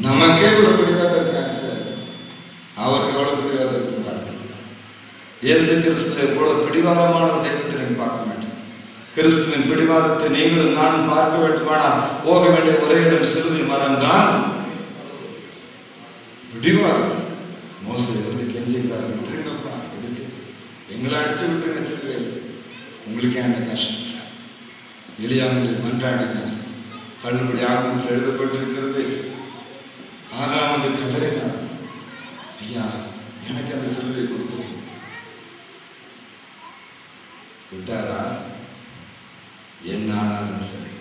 நமக்கே ஒரு பிடிவாதம் இருக்காங்க சார், அவருக்கு எவ்வளவு பிடிவாதம் இருக்கிறார். இயேசு கிறிஸ்து எவ்வளவு பிடிவாதமான தெய்வத்தை நீங்க பார்க்க மாட்டேன். கிறிஸ்துவின் பிடிவாதத்தை நீங்களும் நானும் பார்க்க வேண்டுமானால் போக வேண்டிய ஒரே இடம் சிலுவை மரம்தான். பிடிவாதம். மோசே வந்து கெஞ்சிக்கிறார், விட்டுருங்கப்பா, எதுக்கு எங்களை அடிச்சு விட்டுருங்க சிலுவை, உங்களுக்கு அந்த கஷ்டம். எலியாவிட்டு மன்றாடினார். கல்லுபடி ஆகமத்தில் எழுதப்பட்டிருக்கிறது. ஆகாம் வந்து கதறினார், ஐயா எனக்கு அந்த சிலுவை கொடுத்து விட்டாரா? என்ன ஆனாலும் சரி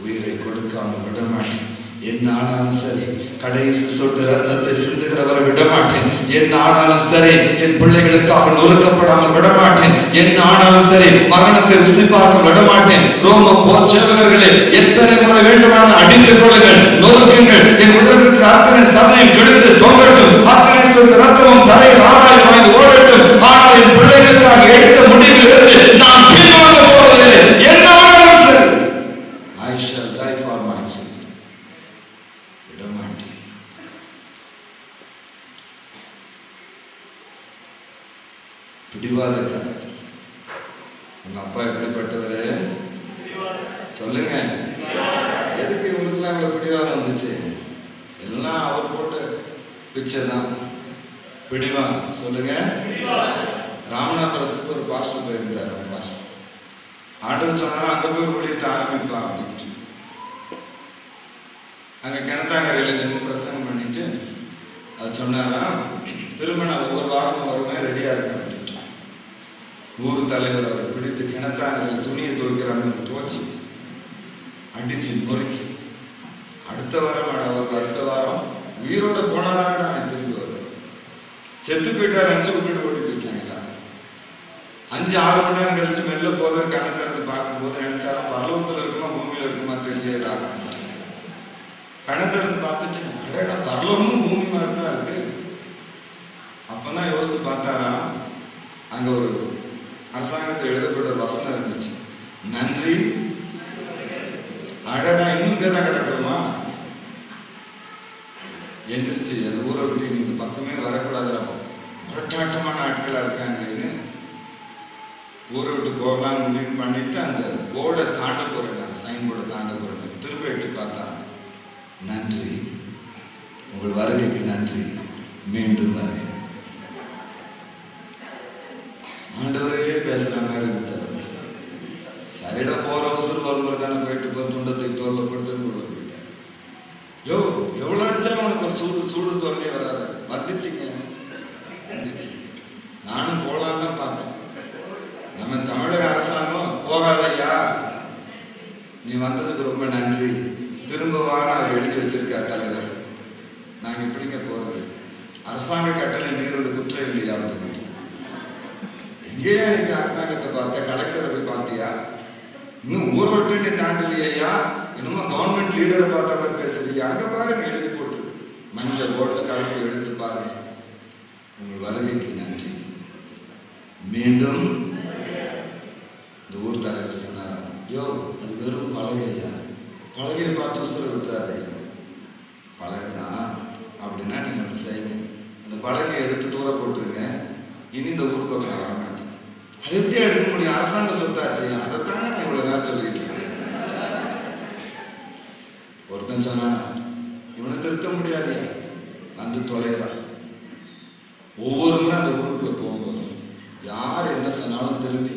உயிரை கொடுக்காம விடமாட்டேன். என்ன ஆனாலும் சரி கடைசி சொட்டு ரத்தத்தை சிந்துகிறவரை விடமாட்டேன். என்ன ஆனாலும் சரி என் பிள்ளைகளுக்காக நொறுக்கப்படாமல் விடமாட்டேன். என்ன ஆனாலும் சரி மரணத்தை ருசி பார்க்க விடமாட்டேன். ரோம போர் சேவகர்களே, எத்தனை முறை வேண்டுமானால் அடித்துக் கொள்ளுங்கள், நொறுக்குங்கள், என் உடல் இருக்கிற அத்தனை சதையும் கிழிந்து தொங்கட்டும், அத்தனை சொட்டு ரத்தமும் தரையில் ஆராய் வாய்ந்து ஓடட்டும். ஆனால் என் பிள்ளைகளுக்காக எடுத்த முடிவில் இருந்து நான் பின்வாங்க போவதில்லை. என்ன ஆனாலும் சரி I shall die for my children. விடமாட்டேன். பிடிவாதக்காரர். உங்க அப்பா எப்படிப்பட்டவரு சொல்லுங்க. எதுக்கு இவங்களுக்குலாம் இவ்வளவு பிடிவாதம் வந்துச்சு? எல்லாம் அவர் போட்ட பிச்சை தான். பிடிவாதம் சொல்லுங்க. ராமநாதபுரத்துக்கு ஒரு பாஸ்டர் போயிருந்தார். அந்த பாஸ்டர் ஆண்டவர் சொன்னாலும் அங்க போய் ஊழியத்தை ஆரம்பிக்கலாம் அப்படின்ட்டு அங்க கிணத்தாங்கரையில நின்று பிரசங்கம் பண்ணிட்டு அது சொன்னாரா, திரும்ப நான் ஒவ்வொரு வாரமும் வருவேன், ரெடியா இருக்கேன் அப்படின்ட்டு. ஊர் தலைவர் அவரை பிடித்து கிணத்தாங்கரையில் துணியை துவைக்கிறாங்க, துவைச்சு அடிச்சு நொறுக்கி அடுத்த வாரம் அவருக்கு அடுத்த வாரம் உயிரோட போனாராங்க நான் திரும்பி வருவேன். செத்து போயிட்டார் நினைச்சு விட்டுட்டு ஓடி போயிட்டாங்க. 5-6 மணி நேரம் கழிச்சு மெல்ல போத கண்ணை திறந்து பார்க்கும்போது நினைச்சாலும் பரலோகத்துல இருக்குமா பூமியில இருக்குமா தெரியலடா. கண்ணை திறந்து பார்த்துட்டு அடடா பரலோகமும் பூமி மாதிரி தான் இருக்கு. அப்பதான் யோசித்து பார்த்தாரா, அங்க ஒரு அரசாங்கத்தில் எழுதப்பட்ட வசனம் இருந்துச்சு, நன்றி. அடடா இன்னும் தான் கிடக்குமா? எந்திரிச்சு அந்த ஊரை விட்டு நீ இந்த பக்கமே வரக்கூடாதுடா, முரட்டாட்டமான ஆட்களா இருக்காங்கன்னு ஊரை விட்டு போகலாம் முடிவு பண்ணிட்டு அந்த போர்டை தாண்ட போறேன், சைன் போர்டை தாண்ட போறேன். திரும்ப எட்டு பார்த்தா, நன்றி, உங்கள் வருகைக்கு நன்றி, மீண்டும் வருகை. ஆண்டவரையே பேசுற மாதிரி இருந்துச்சு. சரிடா போற அவசரம் வரும்போது தானே போயிட்டு போ, துண்டத்துக்கு தோல்ல படுத்துன்னு உள்ள போயிட்டேன். யோ எவ்வளவு அடிச்சாலும் உனக்கு ஒரு சூடு தோல்லையே வராது. வந்துச்சுங்க, வந்துச்சு. நானும் போலான்னு தான் பார்த்தேன். நம்ம தமிழக அரசாங்கம் போகாதையா, நீ வந்ததுக்கு ரொம்ப நன்றி, திரும்பவான அவர் எழுதி வச்சிருக்கார் தலைவர். நாங்க எப்படிங்க போறது? அரசாங்க கட்டளை மீறுவது குற்றம் இல்லையா அப்படின்னு. எங்கேயா இருக்கு அரசாங்கத்தை பார்த்த? கலெக்டரை போய் பார்த்தியா? இன்னும் ஊரை விட்டு நீ தாண்டலையா? இன்னும் கவர்மெண்ட் லீடரை பார்த்த மாதிரி பேசுறியா? அங்க பாருங்க எழுதி போட்டு மஞ்சள் போர்டுல கலெக்டர் எழுத்து பாருங்க, உங்கள் வருகைக்கு நன்றி, மீண்டும். இந்த ஊர் தலைவர் சொன்னாரா, யோ அது வெறும் பலகையா, பலகையை பார்த்து உசுர விட்டுறாதே. பலகைனா அப்படின்னா நீங்க ஒன்று செய்யுங்க, அந்த பலகையை எடுத்து தூர போட்டுருங்க, இனி இந்த ஊர் பக்கம் வரமாட்டேன். அது எப்படியா எடுக்க முடியும்? அரசாங்க சொத்தாச்சு. அதைத்தானே நான் இவ்வளவு நேரம் சொல்லிட்டு இருக்கேன். ஒருத்தன் சொன்னானா, இவனை திருத்த முடியாது, வந்து தொலைகிறான். ஒவ்வொரு முறை அந்த ஊருக்குள்ள போகும்போது யார் என்ன சொன்னாலும் திரும்பி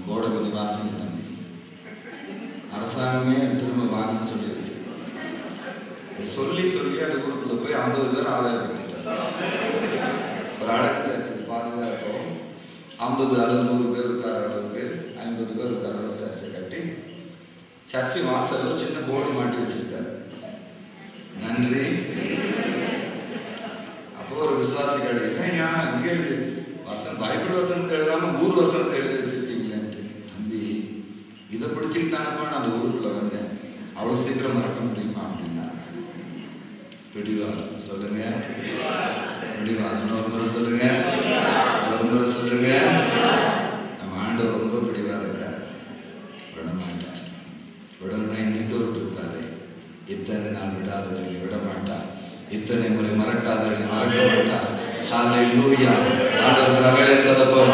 போர்டை கொஞ்சம் வாசிங்க தம்பி, அரசாங்கமே திரும்ப வாங்கன்னு சொல்லி வச்சு சொல்லி சொல்லி அந்த ஊருக்குள்ள போய் 50 பேர் ஆதாயப்படுத்திட்டார். ஒரு அடக்கு பாதுகாப்போம் 50 அல்லது 100 பேர் இருக்கார அளவுக்கு, 50 பேர் இருக்கார அளவுக்கு சர்ச்சை கட்டி சர்ச்சை வாசல்ல சின்ன போர்டு மாட்டி வச்சிருக்காரு, நன்றி. அப்போ ஒரு விசுவாசி கிடையாது, இங்க எழுதி வசனம் பைபிள் வசனத்தை எழுதாம ஊர் வசனத்தை எழுதி வச்சிருக்கீங்களேன்ட்டு. தம்பி இதை பிடிச்சிட்டு தானப்பா நான் அந்த ஊருக்குள்ள வந்தேன், அவ்வளவு சீக்கிரம் மறக்க முடியுமா அப்படின்னா. பிடிவாதம் சொல்லுங்க, பிடிவாதம். ஒரு முறை சொல்லுங்க, ஒரு முறை சொல்லுங்க. நம்ம ஆண்டவர் ரொம்ப பிடிவாதக்காரர், விட மாட்டார். விடணும்னா இன்னைக்கு விட்டு இருப்பாரு, இத்தனை நாள் விடாதவர்களை விட மாட்டார், இத்தனை முறை மறக்காதவர்களை மறக்க மாட்டார். ஹல்லேலூயா. ஆண்டவர் ரகலே சதப்போம்.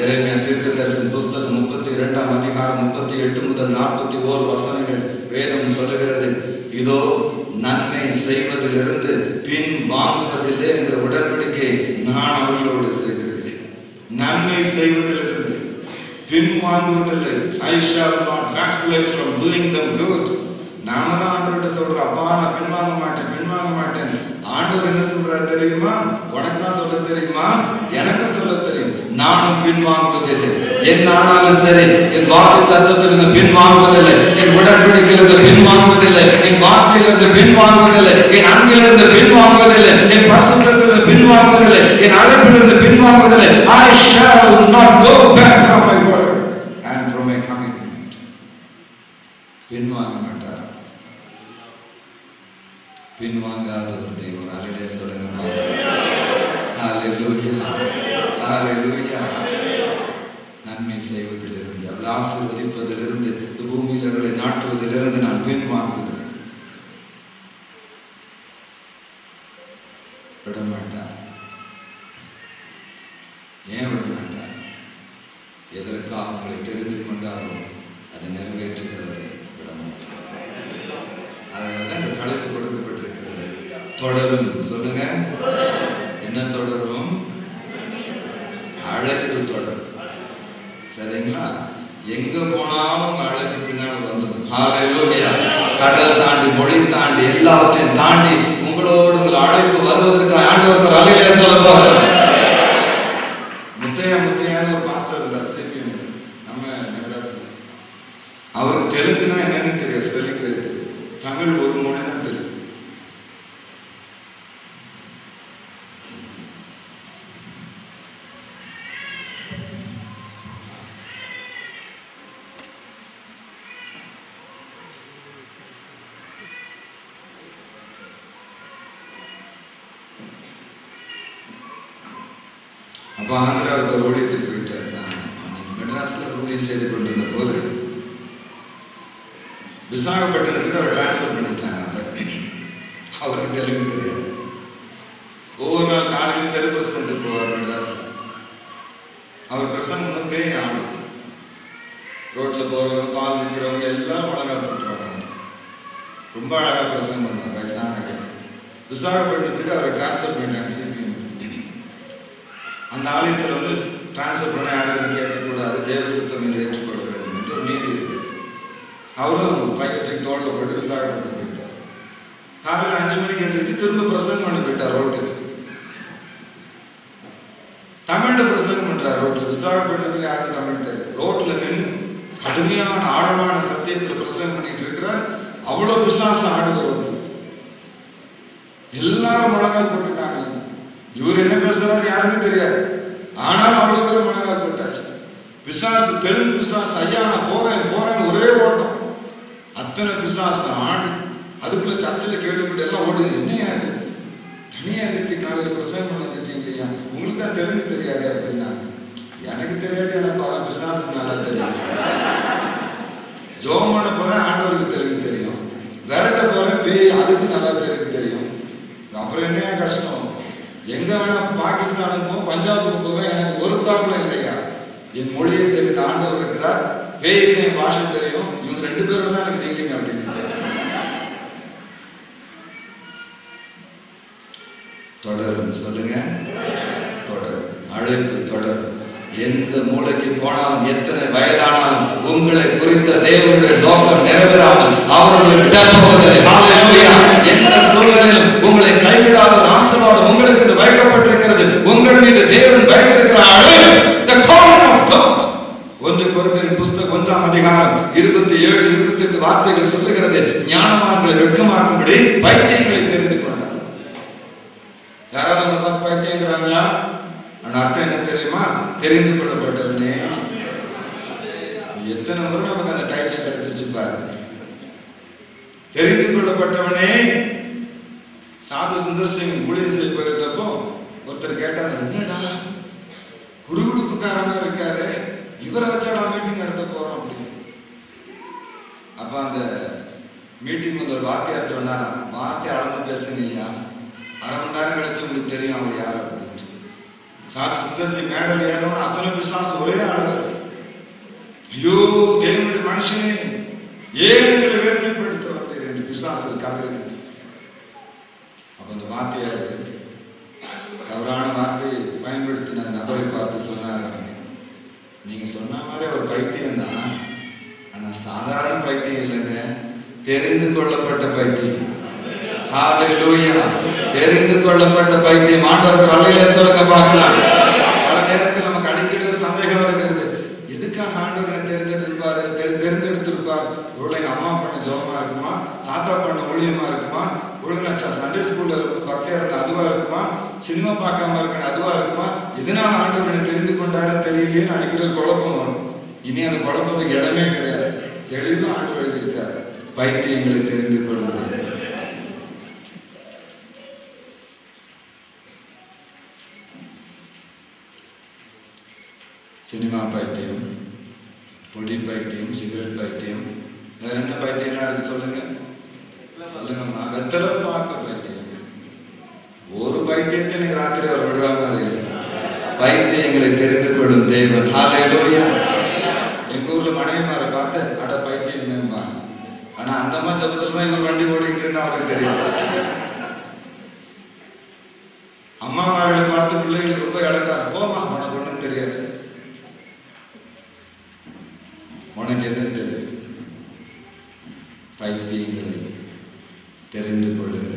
எரேமியா தீர்க்கதரிசன புஸ்தகம் 32ஆம் அதிகாரம் 38 முதல் 41 வசனங்கள் வேதம் சொல்லுகிறது, இதோ நன்மை செய்வதிலிருந்து பின் வாங்குவதில்லை என்கிற உடன்படிக்கை நான் அவர்களோடு செய்திருக்கிறேன். நன்மை செய்வதிலிருந்து பின் வாங்குவதில்லை. I shall not backslide from doing them good. நாம தான் ஆண்டவர்கிட்ட சொல்றோம், அப்பா நான் பின் வாங்க மாட்டேன். ஆண்டவர் என்ன சொல்றாரு தெரியுமா? உனக்கு தான் சொல்ல தெரியுமா? எனக்கும் சொல்ல தெரியும். நானும் பின் வாங்குவதில்லை. என் ஆனாலும் சரி, என் வாக்கு தத்துவத்திலிருந்து பின் வாங்குவதில்லை, என் உடன்படிக்கையிலிருந்து பின் வாங்குவதில்லை, என் வார்த்தையிலிருந்து பின் வாங்குவதில்லை, என் அன்பிலிருந்து பின் வாங்குவதில்லை, என் பரிசுத்தத்திலிருந்து பின் வாங்குவதில்லை, என் அழைப்பிலிருந்து பின் வாங்குவதில்லை. I shall not go back from my word and from my commitment. பின் வாங்க மாட்டார். பின்வாங்காத ஒரு தெய்வம். அல்லேலூயா சொல்லுங்க. ஹல்லேலூயா. ஹல்லேலூயா. நன்மை செய்வதிலிருந்து, அவளை ஆசீர்வதிப்பதிலிருந்து, பூமியில் அவளை நாட்டுவதிலிருந்து நான் பின்வாங்குவதில்லை. விடமாட்டார். ஏன் விடமாட்டார்? எதற்காக அவங்களை தெரிந்து கொண்டாரோ அதை நிறைவேற்றுகிறவரை விடமாட்டார். அதனால அந்த தலைப்பு கொடுக்கப்பட்டிருக்கிறது, தொடரும். சொல்லுங்க, என்ன தொடரும்? அழைப்பு தொடரும். சரிங்களா? எங்க போனாலும் அழைப்பு பின்னால் வந்துடும். ஹல்லேலூயா. கடல் தாண்டி, மொழி தாண்டி, எல்லாவற்றையும் தாண்டி உங்களோடு உங்கள் அழைப்பு வருவதற்கு ஆண்டவருக்கு அல்லேலூயா சொல்லப்பாரு. முத்தையான்னு ஒரு பாஸ்டர் இருந்தார், சிபிஎம், நம்ம மெட்ராஸ். அவருக்கு தெலுங்குனா என்னன்னு தெரியும், ஸ்பெல்லிங் தெரியுது. தமிழ் ஒரு மொழி தான் தெரியும். அப்ப ஆந்திராவுக்கு ஒரு ஊழியத்துக்கு போயிட்டார். மெட்ராஸ்ல ஊழியம் செய்து கொண்டிருந்த போது விசாகப்பட்டினத்துக்கு அவர் டிரான்ஸ்பர் பண்ணிட்டாங்க. அவருக்கு தெலுங்கு தெரியாது. ஒவ்வொரு நாள் காலையில் தெலுங்கு பிரசங்கத்துக்கு போவார் மெட்ராஸ். அவர் பிரசங்கம் பேய் ஆடும். ரோட்ல போறவங்க, பால் விற்கிறவங்க எல்லாம் அழகா போட்டுருவாங்க. ரொம்ப அழகா பிரசங்கம் பண்ணுவாங்க. வயசான விசாகப்பட்டினத்துக்கு அவர் டிரான்ஸ்பர் பண்ணிட்டாங்க சிபிஎம். அந்த ஆலயத்தில் டிரான்ஸ்பர் பண்ண யாரும் கேட்கக்கூடாது, தேவ சித்தம் என்று ஏற்றுக்கொள்ள வேண்டும் என்று ஒரு நீதி இருக்கு. அவரும் பையத்தை தோல்ல போட்டு விசாகப்பட்டு போயிட்டார். காலையில் 5 மணிக்கு எழுந்திரிச்சு திரும்ப பிரசங்கம் பண்ணி போயிட்டார் ரோட்டுக்கு. தமிழ்ல பிரசங்கம் பண்றார் ரோட்ல. விசாகப்பட்டினத்துல யாருக்கும் தமிழ் தெரியும். ரோட்ல நின்று கடுமையான ஆழமான சத்தியத்துல பிரசங்கம் பண்ணிட்டு இருக்கிறார். அவ்வளவு பிசாசம் ஆடுகிறவங்க எல்லாரும் முழங்கால் போட்டுட்டாங்க. இவர் என்ன பேசுறாரு யாருமே தெரியாது. ஆனாலும் அவ்வளவு பேர் முழங்கால் போட்டாச்சு. பிசாசு, தெலுங்கு பிசாசு, ஐயா நான் போறேன் ஒரே ஓட்டம். அத்தனை பிசாசு ஆடு. அதுக்குள்ள சர்ச்சில் கேட்டுக்கிட்டு எல்லாம் ஓடுது. என்ன அது தனியா இருந்துச்சு, காலையில் பிரசங்கம் பண்ணிட்டீங்க ஐயா, உங்களுக்கு தான் தெலுங்கு தெரியாது அப்படின்னா. எனக்கு தெரியாது, எனக்கு அதான் பிசாசுக்கு நல்லா தெரியும். ஜோம் பண்ண போறேன், ஆண்டவருக்கு தெலுங்கு தெரியும். விரட்ட போறேன், பேய், அதுக்கு நல்லா தெலுங்கு தெரியும். அப்புறம் என்ன கஷ்டம்? எங்க வேணா பாகிஸ்தானுக்கு போவோம், பஞ்சாபுக்கு போவேன், எனக்கு ஒரு ப்ராப்ளம் இல்லையா. என் மொழியை தெரிந்த ஆண்டவர் இருக்கிறார், பேய்க்கு என் பாஷை தெரியும். இவங்க 2 பேரும் தான் எனக்கு டீலிங் அப்படின்னு. தொடரும். சொல்லுங்க, தொடரும். அழைப்பு தொடரும். எந்த மூளைக்கு போனாலும், எத்தனை வயதானாலும் உங்களை குறித்த தேவனுடைய நோக்கம் நிறைவேறாமல் அவருடைய எந்த சூழ்நிலையிலும் உங்களை கைவிடாத ஆசீர்வாதம் உங்களுக்கு வைக்கப்பட்டிருக்கிறது. உங்கள் மீது தேவன் வைத்திருக்கிற அழைப்பு, the calling of God. 1 கொரிந்தியர் புஸ்தகம் 1ஆம் அதிகாரம் 27, 28 வார்த்தைகள் சொல்லுகிறது, ஞானவான்களை வெட்கமாக்கும்படி பைத்தியங்களை தெரிந்து கொண்டார். யாராவது நம்ம பார்த்து பைத்தியங்கிறாங்களா? அர்த்தம் என்ன தெரியுமா? தெரிந்து கொள்ளப்பட்டவனே. எத்தனை முறை நமக்கு அந்த டைட்டில் கிடைச்சிருச்சு பாருங்க. தெரிந்து கொள்ளப்பட்டவனே. சாது சுந்தர் சிங் ஊழியர் செய்ய போயிருந்தப்போ ஒருத்தர் கேட்டார், என்னடா குடுகுடுப்புக்காரமா இருக்காரு, இவரை வச்சாடா மீட்டிங் நடத்த போறோம் அப்படின்னு. அப்ப அந்த மீட்டிங் வந்து ஒரு வார்த்தையார் சொன்னாரா, வார்த்தை அளந்து பேசுங்கய்யா, அரை மணி நேரம் கழிச்சு உங்களுக்கு தெரியும் அவர் யார் அப்படின்ட்டு. சாதி சுத்தசி மேடல் ஏறணும், அத்தனை பிசாசு ஒரே ஆளு. ஐயோ தேவனுடைய மனுஷனே, ஏன் எங்களை வேதனைப்படுத்த வந்தது என்று பிசாசு கதறினது. அப்ப அந்த வார்த்தையார் தவறான வார்த்தையை பயன்படுத்தின நபரை பார்த்து சொன்னார், நீங்க சொன்ன மாதிரி அவர் பைத்தியம் தான், ஆனா சாதாரண பைத்தியம் இல்லைங்க, தெரிந்து கொள்ளப்பட்ட பைத்தியம். ஹல்லேலூயா, தெரிந்து கொள்ளப்பட்ட பைத்தியம். ஆண்டவருக்கு அல்லேலூயா சொல்லுங்க பார்க்கலாம். பல நேரத்தில் நமக்கு அடிக்கடி ஒரு சந்தேகம் இருக்கிறது, எதுக்காக ஆண்டவரை தெரிந்தெடுத்திருப்பாரு, தெரிந்தெடுத்திருப்பார்? இவ்வளவு எங்க அம்மா பண்ண ஜெபமா இருக்குமா, தாத்தா பண்ண ஊழியமா இருக்குமா, ஒழுங்கா சண்டே ஸ்கூல்ல பக்தியா இருந்த அதுவா இருக்குமா, சினிமா பார்க்காம இருக்க அதுவா இருக்குமா, இதனால ஆண்டவரை தெரிந்து கொண்டாரு தெரியலையே அடிக்கடி குழப்பம் வரும். இனி அந்த குழப்பத்துக்கு இடமே கிடையாது. தெளிவா ஆண்டவர் எழுதியிருக்காரு, பைத்தியங்களை தெரிந்து கொள்ளுங்கள். சினிமா பைத்தியம், பொடி பைத்தியம், சிகரெட் பைத்தியம், வேற என்ன பைத்தியம் இருக்கு சொல்லுங்க, சொல்லுங்கம்மா. வெத்தலை பார்க்க பைத்தியம். ஒரு பைத்தியத்தை நீ ராத்திரி அவர் விடுறாங்க. பைத்தியங்களை தெரிந்து கொள்ளும் தேவன். ஹல்லேலூயா. எங்க ஊர்ல மனைவிமாரை பார்த்து அட பைத்தியம் மேம்பா, ஆனா அந்த மாதிரி ஜபத்துல தான் இவர் வண்டி ஓடிக்கிட்டு இருந்தா அவருக்கு தெரியாது. அம்மாமார்களை பார்த்து பிள்ளைகளுக்கு ரொம்ப இழக்காரு, போமா உனக்கு ஒண்ணும் தெரியாது, உனக்கு என்ன தெரியும்? பைத்தியங்களை தெரிந்து கொள்ளுகிற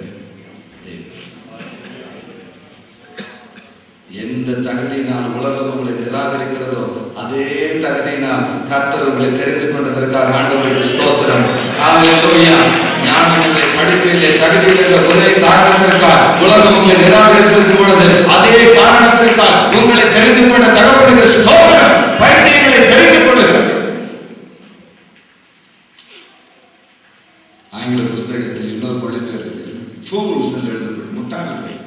எந்த தகுதியினால் உலகம் உங்களை நிராகரிக்கிறதோ அதே தகுதியினால் கர்த்தர் உங்களை தெரிந்து கொண்டதற்காக ஆண்டவருக்கு ஸ்தோத்திரம். ஹல்லேலூயா. ஞானமில்லை, படிப்பில்லை, தகுதியில்லை ஒரே காரணத்திற்காக உலகம் உங்களை நிராகரித்திருக்கும் பொழுது அதே காரணத்திற்காக உங்களை தெரிந்து கொண்ட தகவலுக்கு ஸ்தோத்திரம். பைத்தியங்களை தெரிந்து கொள்ளுகிறது. ஆங்கில புஸ்தகத்தில் இன்னொரு மொழிபெயர்ப்பில் fools என்று எழுதப்படும் முட்டாள்கள்,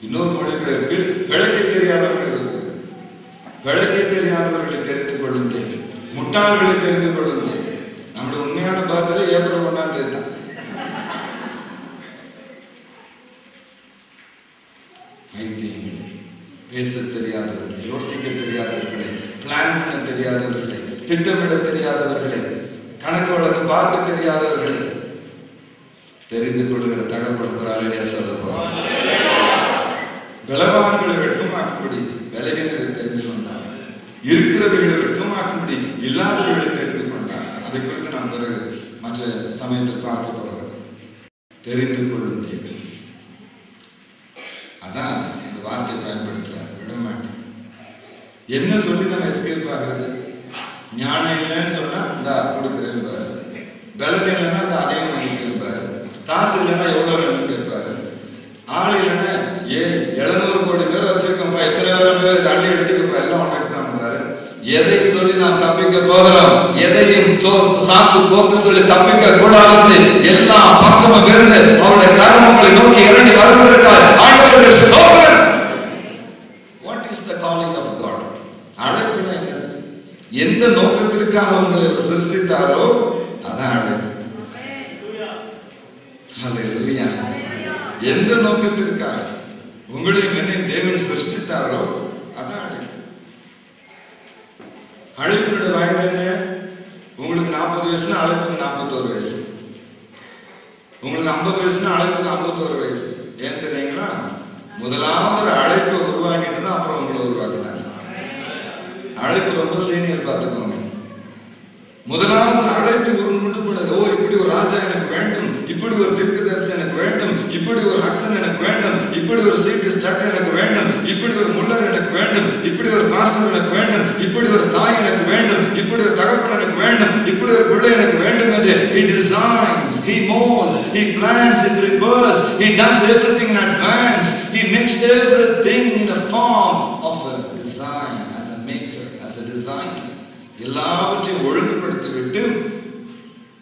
இன்னொரு மொழிபெயர்ப்பில் பிழைக்க தெரியாதவர்கள் எழுதப்படும். பிழைக்க தெரியாதவர்களை தெரிந்து கொள்ளுங்கள், முட்டாள்களை தெரிந்து கொள்ளுங்கள். நம்முடைய உண்மையான பர்த்டே ஏப்ரல் 1ஆம் தேதி தான். பைத்தியங்களை, பேச தெரியாதவர்களை, யோசிக்க தெரியாதவர்களை, பிளான் பண்ண தெரியாதவர்களை, திட்டமிட தெரியாதவர்களை, கணக்கு வழக்கு பார்க்க தெரியாதவர்களை தெரிந்து கொள்ளுகிற தகவல்களை சொல்லப்போம். பலவான்களை வெட்கமாக்கும்படி விலகினரை தெரிந்து கொண்டார், இருக்கிறவர்களை வெட்கமாக்கும்படி இல்லாதவர்களை தெரிந்து கொண்டார். அதை குறித்து நாம் பிறகு மற்ற சமயத்தில் பார்க்க போகிறோம். தெரிந்து கொள்ளும் தேவை. அதான் இந்த வார்த்தை பயன்படுத்துறார், விடமாட்டேன். என்ன சொல்லி நம்ம எஸ்கேப் ஆகிறது? ஞானம் இல்லைன்னு சொன்னா இந்த கொடுக்குறேன் பாரு, பலம் இல்லைன்னா இந்த அதையும் வாங்கிக்கிறேன் பாரு, காசு இல்லைன்னா எவ்வளவு வேணும்னு கேட்பாரு, ஆள் இல்லைன்னா 700 கோடி பேர் வச்சிருக்கோம்ப்பா, எத்தனை பேர் தள்ளி எடுத்துக்கப்பா, எல்லாம் உனக்குதான். எதை சொல்லி நாம் தப்பிக்க போகிறோம்? எதையும் சாக்கு போக்கு சொல்லி தப்பிக்க கூடாது. எல்லா பக்கமும் இருந்து அவருடைய கர்மங்களை நோக்கி இறங்கி வருவதற்காக ஆண்டவருக்கு ஸ்தோத்திரம். What is the calling of God? அழைப்புனா என்னது? எந்த நோக்கத்திற்காக உங்களை சிருஷ்டித்தாரோ அதான் அழைப்பு. ஹல்லேலூயா. எந்த நோக்கத்திற்காக உங்களையும் என்னை தேவன் சிருஷ்டித்தாரோ அதான் அழைப்பு. அழைப்பினுடைய வயது என்ன? உங்களுக்கு 40 வயசுனா அழைப்புக்கு 41 வயசு, உங்களுக்கு 50 வயசுனா அழைப்புக்கு 51 வயசு. ஏன் தெரியுங்களா? முதலாவது அழைப்பை உருவாக்கிட்டு தான் அப்புறம் உங்களை உருவாக்கிட்டாங்க. அழைப்பு ரொம்ப சீனியர் பார்த்துக்கோங்க. முதலாவது அழைப்பு உண்டு பண்ணது, ஓ இப்படி ஒரு ராஜா எனக்கு வேண்டும், இப்படி ஒரு தீர்க்கதரிசி எனக்கு வேண்டும், இப்படி ஒரு ஹட்சன் எனக்கு வேண்டும், இப்படி ஒரு சீட்டு ஸ்டட் எனக்கு வேண்டும், இப்படி ஒரு முல்லர் எனக்கு வேண்டும், இப்படி ஒரு மாஸ்டர் எனக்கு வேண்டும், இப்படி ஒரு தாய் எனக்கு வேண்டும், இப்படி ஒரு தகப்பன் எனக்கு வேண்டும், இப்படி ஒரு பிள்ளை எனக்கு வேண்டும் என்று he designs, he molds, he plans, he prepares, he does everything in advance, he makes everything in a form of a design, as a maker, as a designer. எல்லாவற்றையும் ஒழுங்குபடுத்தி விட்டு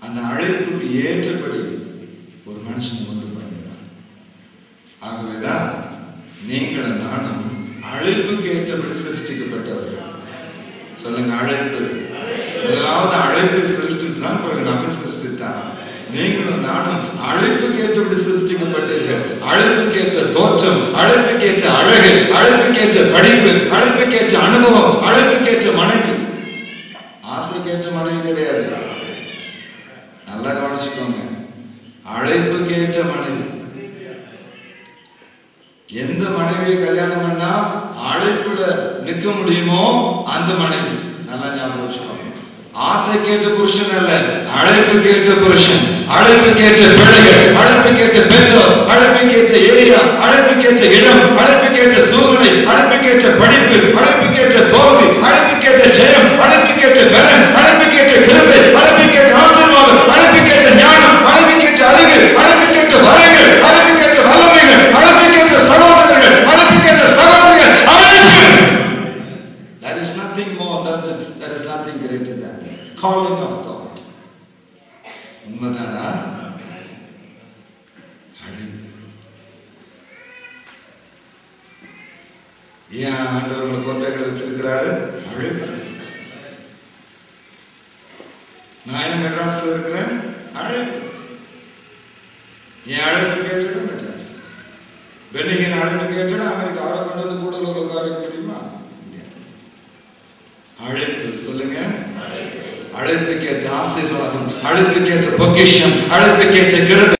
அந்த அழைப்புக்கு ஏற்றபடி ஒரு மனுஷன் கொண்டு பண்ணுகிறார். ஆகவேதான் நீங்கள் நானும் அழைப்புக்கு ஏற்றபடி சிருஷ்டிக்கப்பட்டவர்கள். சொல்லுங்க, அழைப்பு. முதலாவது அழைப்பை சிருஷ்டித்தான், பிறகு நம்மை சிருஷ்டித்தான். நீங்களும் நானும் அழைப்புக்கு ஏற்றபடி சிருஷ்டிக்கப்பட்டீர்கள். அழைப்புக்கேற்ற தோற்றம், அழைப்புக்கேற்ற அழகு, அழைப்புக்கேற்ற படிப்பு, அழைப்புக்கேற்ற அனுபவம், அழைப்புக்கேற்ற மனைவி. ஆசைக்கேற்ற மனைவி கிடையாது. நல்லா கவனிச்சுக்கோங்க. அழைப்புக்கேற்ற மனைவி. எந்த மனைவியை கல்யாணம் பண்ணா அழைப்புல நிற்க முடியுமோ அந்த மனைவி. நல்லா ஞாபகம் வச்சுக்கோங்க. ஆசைக்கேற்ற புருஷன் அல்ல, அழைப்புக்கேற்ற புருஷன், அழைப்புக்கேற்ற பிள்ளைகள், அழைப்புக்கேற்ற பெற்றோர், அழைப்புக்கேற்ற ஏரியா, அழைப்புக்கேற்ற இடம், அழைப்புக்கேற்ற சூழ்நிலை, அழைப்புக்கேற்ற படிப்பு, அழைப்புக்கேற்ற தோல்வி, அழைப்புக்கேற்ற ஜெயம், அழைப்புக்கேற்ற பலன், அழைப்புக்கேற்ற கிருபை, அழைப்புக்கேற்ற ஆசீர்வாதம், அழைப்புக்கேற்ற ஞானம், அழைப்புக்கேற்ற அறிவு, அழைப்புக்கேற்ற வரங்கள், அழைப்புக்கேற்ற வல்லமைகள், அழைப்புக்கேற்ற சகோதரர்கள், அழைப்புக்கேற்ற சகோதரிகள். அழைப்பு. There is nothing more, there is nothing greater than calling of God. உண்மைதானா? அழைப்பு. ஏன் ஆண்டவர்கள் கோட்டைகளை வச்சிருக்கிறாரு? அழைப்பு. நான் மெட்ராஸ்ல இருக்கிறேன், அழைப்பு. என் அழைப்பு கேட்டுட மெட்ராஸ். பெண்ணிகின் அழைப்பு கேட்டுட அமெரிக்கா. அவரை கொண்டு வந்து கூடலூர்ல உட்கார முடியுமா? அழைப்பு. சொல்லுங்க. அழைப்புக்கேற்ற ஆசீர்வாதம், அழைப்புக்கேற்ற பொக்கிஷம், அழைப்புக்கேற்ற கிருபை.